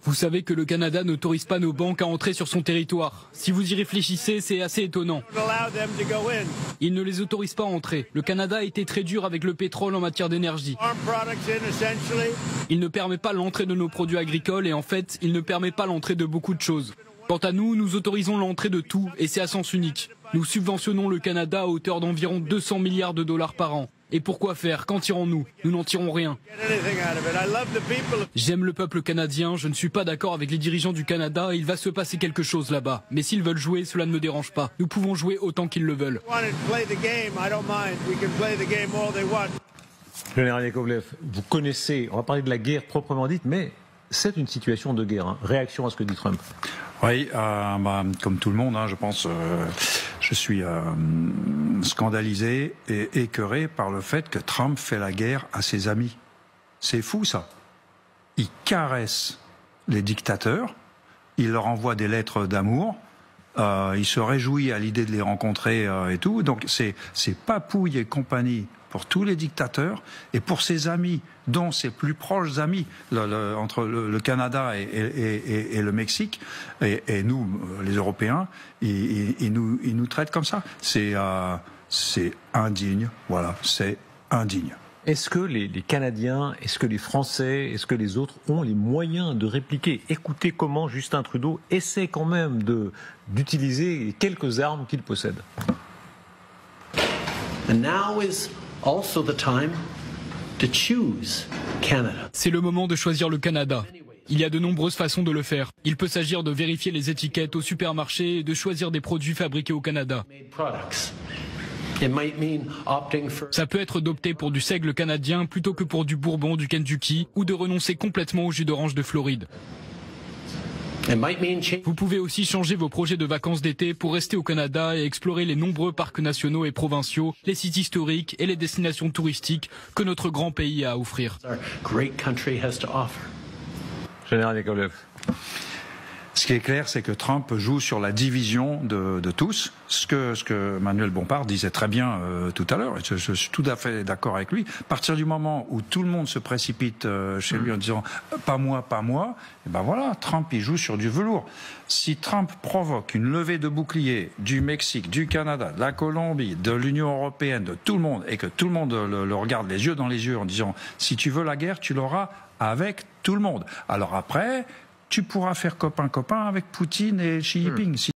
Vous savez que le Canada n'autorise pas nos banques à entrer sur son territoire. Si vous y réfléchissez, c'est assez étonnant. Il ne les autorise pas à entrer. Le Canada a été très dur avec le pétrole en matière d'énergie. Il ne permet pas l'entrée de nos produits agricoles et en fait, il ne permet pas l'entrée de beaucoup de choses. Quant à nous, nous autorisons l'entrée de tout et c'est à sens unique. Nous subventionnons le Canada à hauteur d'environ 200 milliards de dollars par an. Et pourquoi faire? Qu'en tirons-nous? Nous n'en tirons rien. J'aime le peuple canadien, je ne suis pas d'accord avec les dirigeants du Canada et il va se passer quelque chose là-bas. Mais s'ils veulent jouer, cela ne me dérange pas. Nous pouvons jouer autant qu'ils le veulent. Général Yakovlev, vous connaissez, on va parler de la guerre proprement dite, mais c'est une situation de guerre. Hein. Réaction à ce que dit Trump? Oui, comme tout le monde, je pense, je suis scandalisé et écœuré par le fait que Trump fait la guerre à ses amis. C'est fou ça. Il caresse les dictateurs, il leur envoie des lettres d'amour, il se réjouit à l'idée de les rencontrer et tout. Donc c'est papouille et compagnie pour tous les dictateurs et pour ses amis, dont ses plus proches amis, entre le Canada et le Mexique, et nous, les Européens, ils nous traitent comme ça. C'est indigne, voilà, c'est indigne. Est-ce que les Canadiens, est-ce que les Français, est-ce que les autres ont les moyens de répliquer? Écoutez comment Justin Trudeau essaie quand même d'utiliser les quelques armes qu'il possède. And now is also the time to choose Canada. C'est le moment de choisir le Canada. Il y a de nombreuses façons de le faire. Il peut s'agir de vérifier les étiquettes au supermarché et de choisir des produits fabriqués au Canada. Ça peut être d'opter pour du seigle canadien plutôt que pour du bourbon du Kentucky ou de renoncer complètement au jus d'orange de Floride. Vous pouvez aussi changer vos projets de vacances d'été pour rester au Canada et explorer les nombreux parcs nationaux et provinciaux, les sites historiques et les destinations touristiques que notre grand pays a à offrir. Général Yakovlev. Ce qui est clair, c'est que Trump joue sur la division de tous, ce que Manuel Bompard disait très bien tout à l'heure, et je suis tout à fait d'accord avec lui. À partir du moment où tout le monde se précipite chez lui en disant « pas moi », et ben voilà, Trump il joue sur du velours. Si Trump provoque une levée de bouclier du Mexique, du Canada, de la Colombie, de l'Union européenne, de tout le monde, et que tout le monde le regarde les yeux dans les yeux en disant « si tu veux la guerre, tu l'auras avec tout le monde ». Alors après, tu pourras faire copain-copain avec Poutine et Xi Jinping.